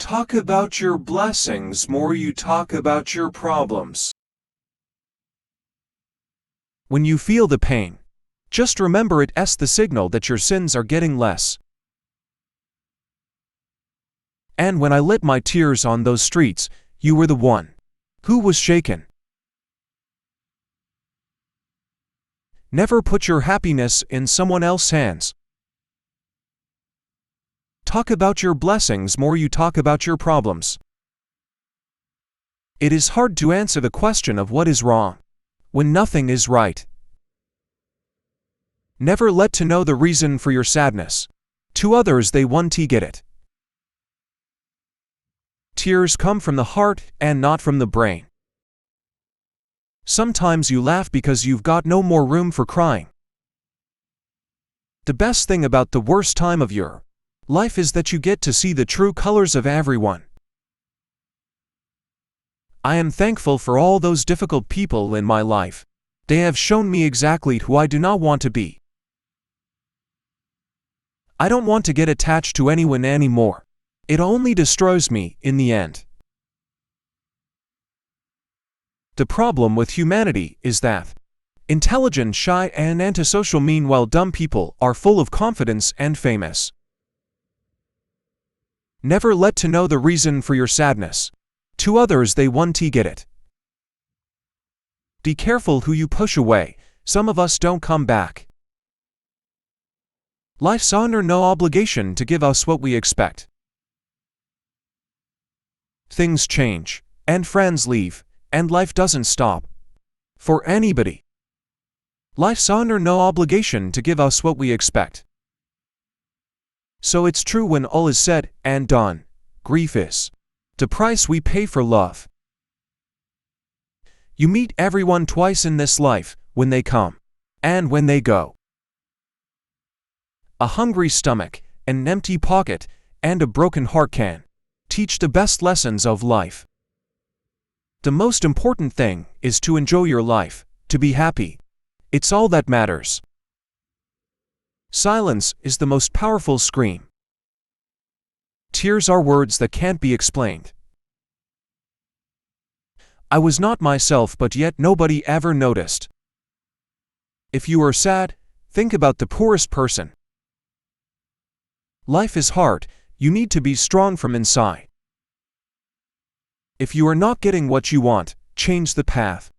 Talk about your blessings more you talk about your problems. When you feel the pain, just remember it's the signal that your sins are getting less. And when I lit my tears on those streets, you were the one who was shaken. Never put your happiness in someone else's hands. Talk about your blessings more you talk about your problems. It is hard to answer the question of what is wrong when nothing is right. Never let to know the reason for your sadness. To others they won't get it. Tears come from the heart and not from the brain. Sometimes you laugh because you've got no more room for crying. The best thing about the worst time of your life is that you get to see the true colors of everyone. I am thankful for all those difficult people in my life. They have shown me exactly who I do not want to be. I don't want to get attached to anyone anymore. It only destroys me in the end. The problem with humanity is that intelligent, shy, and antisocial, meanwhile dumb people are full of confidence and famous. Never let to know the reason for your sadness. To others they won't get it. Be careful who you push away. Some of us don't come back. Life's under no obligation to give us what we expect. Things change, and friends leave, and life doesn't stop for anybody. Life's under no obligation to give us what we expect. So it's true when all is said and done, grief is the price we pay for love. You meet everyone twice in this life, when they come and when they go. A hungry stomach, an empty pocket, and a broken heart can teach the best lessons of life. The most important thing is to enjoy your life, to be happy. It's all that matters. Silence is the most powerful scream. Tears are words that can't be explained. I was not myself, but yet nobody ever noticed. If you are sad, think about the poorest person. Life is hard, you need to be strong from inside. If you are not getting what you want, change the path.